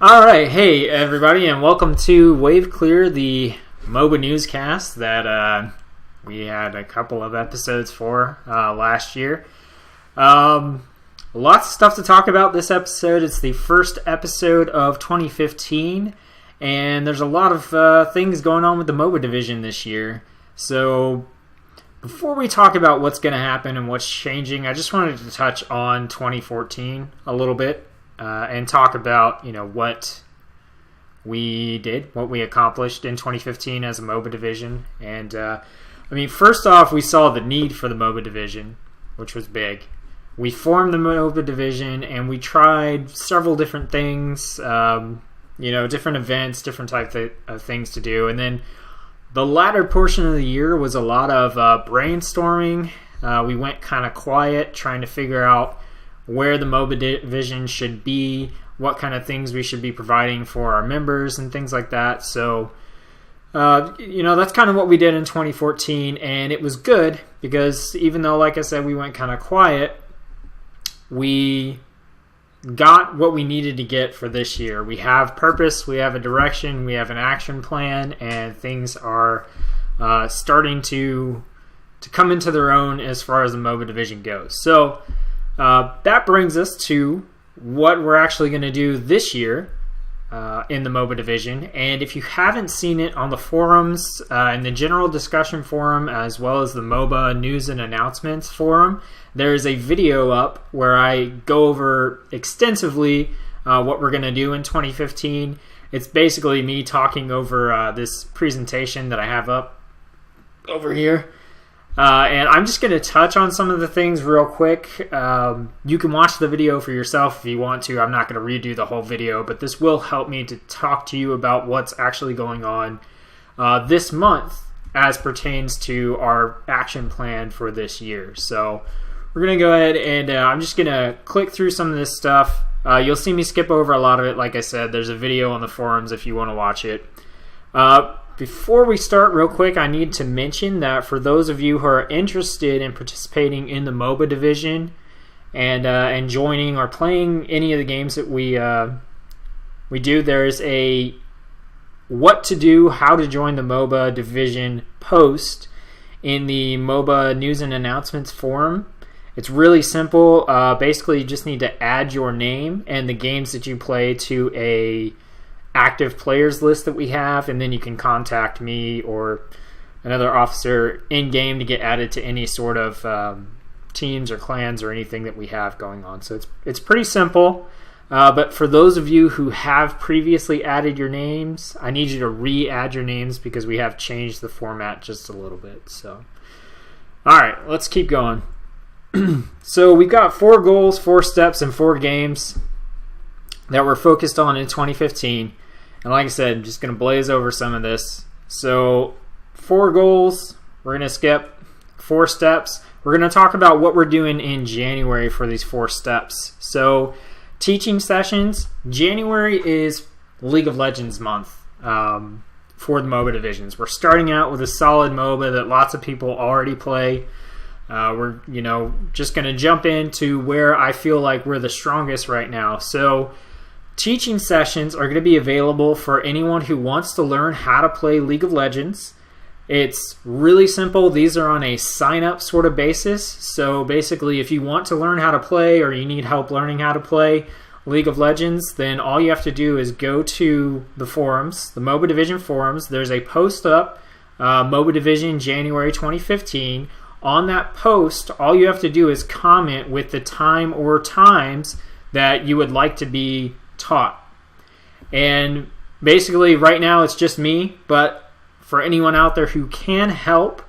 All right, hey everybody, and welcome to Wave Clear, the MOBA newscast that we had a couple of episodes for last year. Lots of stuff to talk about this episode. It's the first episode of 2015, and there's a lot of things going on with the MOBA division this year. So before we talk about what's going to happen and what's changing, I just wanted to touch on 2014 a little bit. And talk about, what we did, what we accomplished in 2015 as a MOBA division. And, first off, we saw the need for the MOBA division, which was big. We formed the MOBA division, and we tried several different things, different events, different types of things to do. And then the latter portion of the year was a lot of brainstorming. We went kind of quiet, trying to figure out where the MOBA division should be, what kind of things we should be providing for our members and things like that. So, that's kind of what we did in 2014, and it was good because even though, like I said, we went kind of quiet, we got what we needed to get for this year. We have purpose, we have a direction, we have an action plan, and things are starting to come into their own as far as the MOBA division goes. So, that brings us to what we're actually going to do this year in the MOBA division. And if you haven't seen it on the forums, in the general discussion forum, as well as the MOBA news and announcements forum, there is a video up where I go over extensively what we're going to do in 2015. It's basically me talking over this presentation that I have up over here. And I'm just going to touch on some of the things real quick. You can watch the video for yourself if you want to. I'm not going to redo the whole video, but this will help me to talk to you about what's actually going on this month as pertains to our action plan for this year. So we're going to go ahead and I'm just going to click through some of this stuff. You'll see me skip over a lot of it. Like I said, there's a video on the forums if you want to watch it. Before we start, real quick, I need to mention that for those of you who are interested in participating in the MOBA division and joining or playing any of the games that we do, there's a what to do, how to join the MOBA division post in the MOBA news and announcements forum. It's really simple. Basically, you just need to add your name and the games that you play to a active players list that we have, and then you can contact me or another officer in game to get added to any sort of teams or clans or anything that we have going on. So it's pretty simple, but for those of you who have previously added your names, I need you to re-add your names because we have changed the format just a little bit. So alright, let's keep going. So we've got 4 goals, 4 steps, and 4 games that we're focused on in 2015. And like I said, I'm just going to blaze over some of this. So 4 goals, we're going to skip 4 steps. We're going to talk about what we're doing in January for these 4 steps. So teaching sessions, January is League of Legends month for the MOBA divisions. We're starting out with a solid MOBA that lots of people already play. We're just going to jump into where I feel like we're the strongest right now. So teaching sessions are going to be available for anyone who wants to learn how to play League of Legends. It's really simple. These are on a sign-up sort of basis. So basically, if you want to learn how to play or you need help learning how to play League of Legends, then all you have to do is go to the forums, the MOBA Division forums. There's a post up, MOBA Division January 2015. On that post, all you have to do is comment with the time or times that you would like to be taught. And basically right now it's just me, but for anyone out there who can help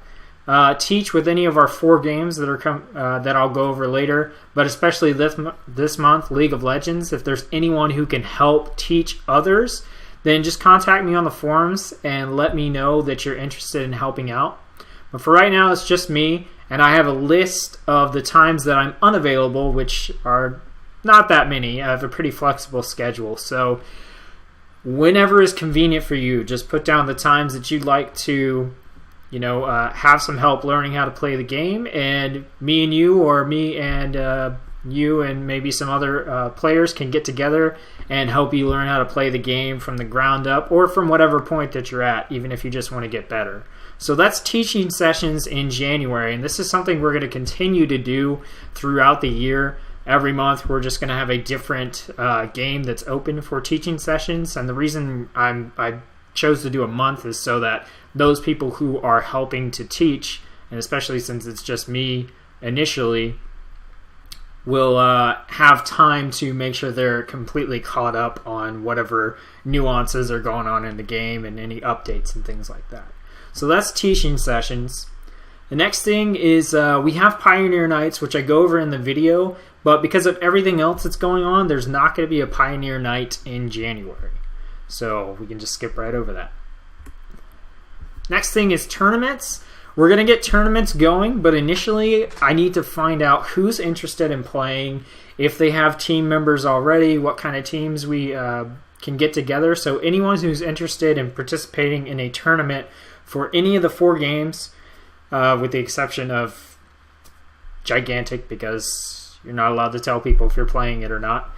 teach with any of our 4 games that are that I'll go over later, but especially this month, League of Legends, if there's anyone who can help teach others, then just contact me on the forums and let me know that you're interested in helping out. But for right now it's just me, and I have a list of the times that I'm unavailable, which are not that many. I have a pretty flexible schedule. So whenever is convenient for you, just put down the times that you'd like to, have some help learning how to play the game. And me and you, or me and you and maybe some other players can get together and help you learn how to play the game from the ground up or from whatever point that you're at, even if you just want to get better. So that's teaching sessions in January, and this is something we're going to continue to do throughout the year. Every month we're just going to have a different game that's open for teaching sessions, and the reason I chose to do a month is so that those people who are helping to teach, and especially since it's just me initially, will have time to make sure they're completely caught up on whatever nuances are going on in the game and any updates and things like that. So that's teaching sessions. The next thing is we have Pioneer Nights, which I go over in the video, but because of everything else that's going on, there's not going to be a Pioneer Night in January. So we can just skip right over that. Next thing is tournaments. We're going to get tournaments going, but initially I need to find out who's interested in playing, if they have team members already, what kind of teams we can get together. So anyone who's interested in participating in a tournament for any of the 4 games, with the exception of Gigantic, because you're not allowed to tell people if you're playing it or not,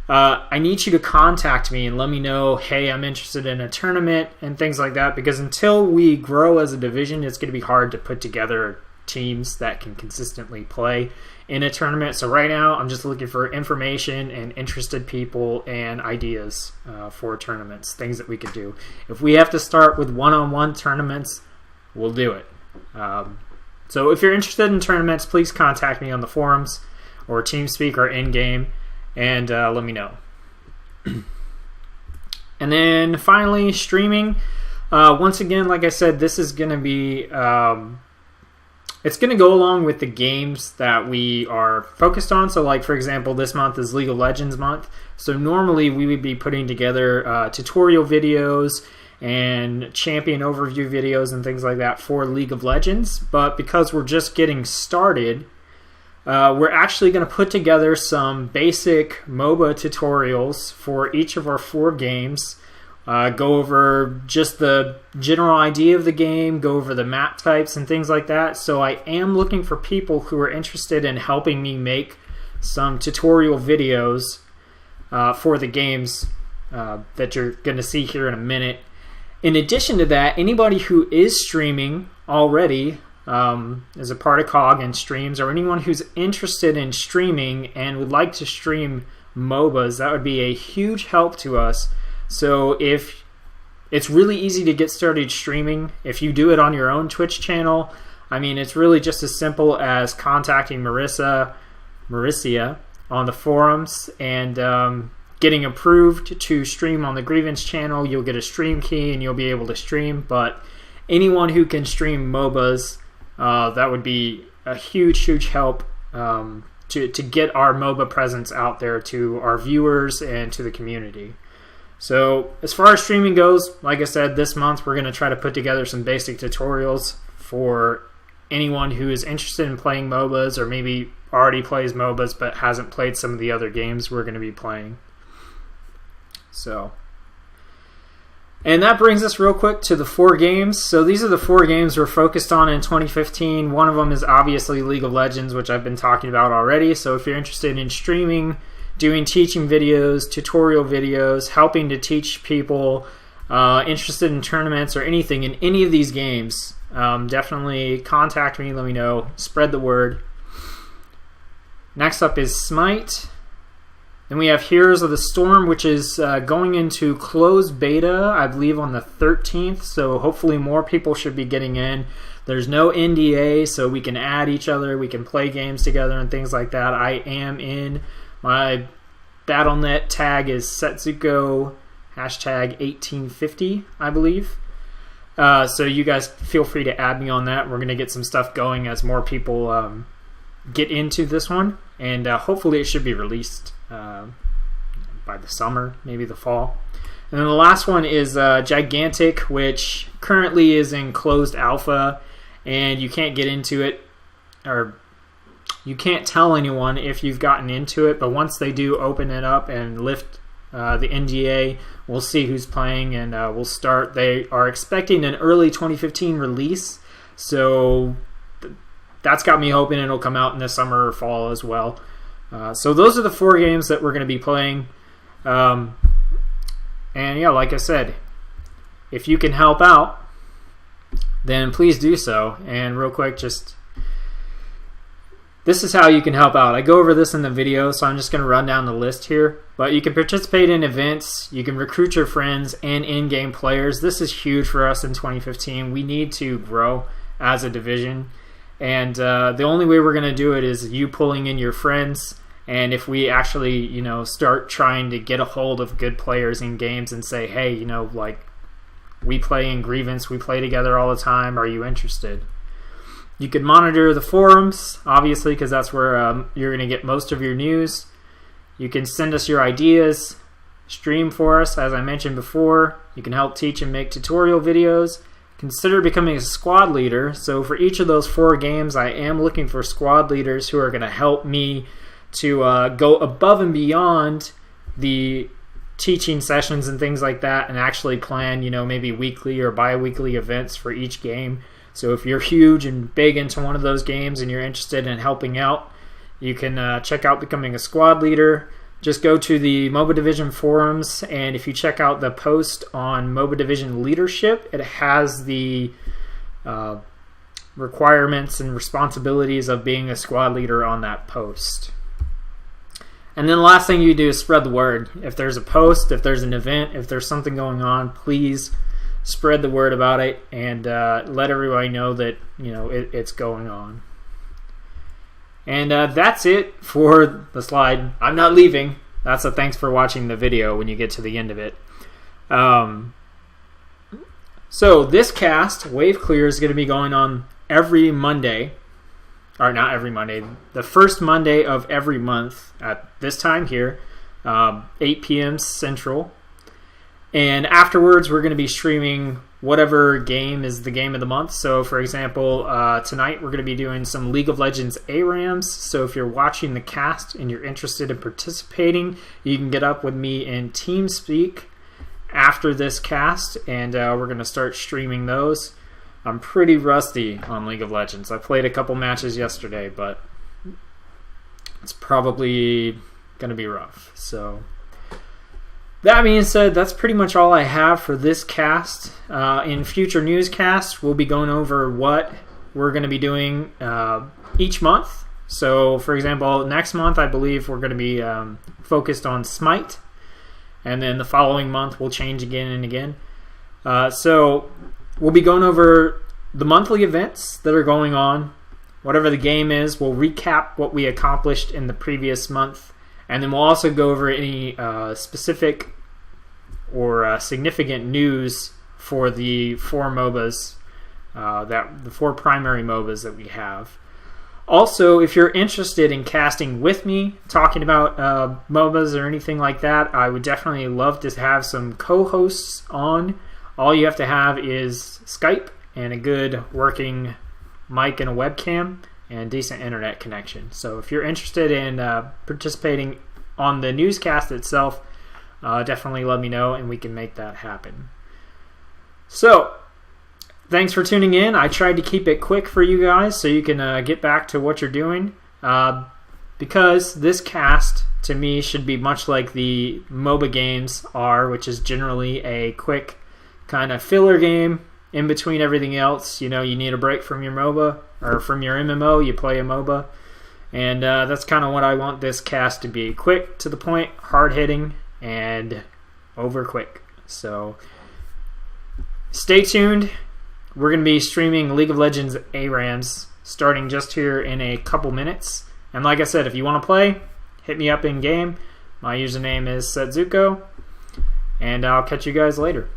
I need you to contact me and let me know, hey, I'm interested in a tournament and things like that, because until we grow as a division, it's going to be hard to put together teams that can consistently play in a tournament. So right now, I'm just looking for information and interested people and ideas for tournaments, things that we could do. If we have to start with one-on-one tournaments, we'll do it. So if you're interested in tournaments, please contact me on the forums or TeamSpeak or in-game, and let me know. And then finally, streaming. Once again, like I said, this is going to be... it's going to go along with the games that we are focused on. So like, for example, this month is League of Legends month. So normally we would be putting together tutorial videos and champion overview videos and things like that for League of Legends. But because we're just getting started, we're actually going to put together some basic MOBA tutorials for each of our 4 games. Go over just the general idea of the game, go over the map types and things like that. So I am looking for people who are interested in helping me make some tutorial videos for the games that you're going to see here in a minute. In addition to that, anybody who is streaming already as a part of COG and streams, or anyone who's interested in streaming and would like to stream MOBAs, that would be a huge help to us. So if it's really easy to get started streaming, if you do it on your own Twitch channel, I mean, it's really just as simple as contacting Marissa on the forums and getting approved to stream on the Grievance channel. You'll get a stream key and you'll be able to stream. But anyone who can stream MOBAs, that would be a huge help to get our MOBA presence out there to our viewers and to the community. So as far as streaming goes, like I said, this month we're going to try to put together some basic tutorials for anyone who is interested in playing MOBAs, or maybe already plays MOBAs but hasn't played some of the other games we're going to be playing. So, and that brings us real quick to the 4 games. So these are the 4 games we're focused on in 2015. One of them is obviously League of Legends, which I've been talking about already. So if you're interested in streaming, doing teaching videos, tutorial videos, helping to teach people, interested in tournaments or anything in any of these games, definitely contact me, let me know, spread the word. Next up is Smite. Then we have Heroes of the Storm, which is going into closed beta, I believe, on the 13th, so hopefully more people should be getting in. There's no NDA, so we can add each other, we can play games together and things like that. I am in. My BattleNet tag is Tsetzuko #1850, I believe. So you guys feel free to add me on that. We're going to get some stuff going as more people get into this one. And hopefully it should be released by the summer, maybe the fall. And then the last one is Gigantic, which currently is in closed alpha. And you can't get into it, or you can't tell anyone if you've gotten into it, but once they do open it up and lift the NDA, we'll see who's playing, and we'll start. They are expecting an early 2015 release, so that's got me hoping it'll come out in the summer or fall as well. So those are the 4 games that we're going to be playing. And yeah, like I said, if you can help out, then please do so. And real quick, this is how you can help out. I go over this in the video, so I'm just going to run down the list here. But you can participate in events, you can recruit your friends and in-game players. This is huge for us in 2015. We need to grow as a division. And the only way we're going to do it is you pulling in your friends. And if we actually, start trying to get a hold of good players in games and say, hey, like we play in Grievance, we play together all the time, are you interested? You can monitor the forums, obviously, because that's where you're going to get most of your news. You can send us your ideas, stream for us, as I mentioned before. You can help teach and make tutorial videos. Consider becoming a squad leader. So for each of those 4 games, I am looking for squad leaders who are going to help me to go above and beyond the teaching sessions and things like that, and actually plan, maybe weekly or bi-weekly events for each game. So if you're huge and big into one of those games and you're interested in helping out, you can check out becoming a squad leader. Just go to the MOBA Division forums, and if you check out the post on MOBA Division leadership, it has the requirements and responsibilities of being a squad leader on that post. And then the last thing you do is spread the word. If there's a post, if there's an event, if there's something going on, please spread the word about it and let everybody know that it's going on. And that's it for the slide. I'm not leaving. That's a thanks for watching the video when you get to the end of it. So this cast, Wave Clear, is going to be going on every Monday. Or not every Monday. The first Monday of every month at this time here. 8 p.m. Central. And afterwards, we're going to be streaming whatever game is the game of the month. So, for example, tonight we're going to be doing some League of Legends ARAMs. So if you're watching the cast and you're interested in participating, you can get up with me in TeamSpeak after this cast, and we're going to start streaming those. I'm pretty rusty on League of Legends. I played a couple matches yesterday, but it's probably going to be rough. So that being said, that's pretty much all I have for this cast. In future newscasts, we'll be going over what we're going to be doing each month. So, for example, next month I believe we're going to be focused on Smite. And then the following month we'll change again and again. So we'll be going over the monthly events that are going on. Whatever the game is, we'll recap what we accomplished in the previous month. And then we'll also go over any specific or significant news for the 4 MOBAs, the 4 primary MOBAs that we have. Also, if you're interested in casting with me, talking about MOBAs or anything like that, I would definitely love to have some co-hosts on. All you have to have is Skype and a good working mic and a webcam and decent internet connection. So if you're interested in participating on the newscast itself, definitely let me know and we can make that happen. So thanks for tuning in. I tried to keep it quick for you guys so you can get back to what you're doing, because this cast to me should be much like the MOBA games are, which is generally a quick kind of filler game in between everything else. You need a break from your MOBA or from your MMO, you play a MOBA. And that's kind of what I want this cast to be. Quick, to the point, hard-hitting, and over quick. So stay tuned. We're going to be streaming League of Legends ARAMs starting just here in a couple minutes. And like I said, if you want to play, hit me up in-game. My username is Tsetzuko. And I'll catch you guys later.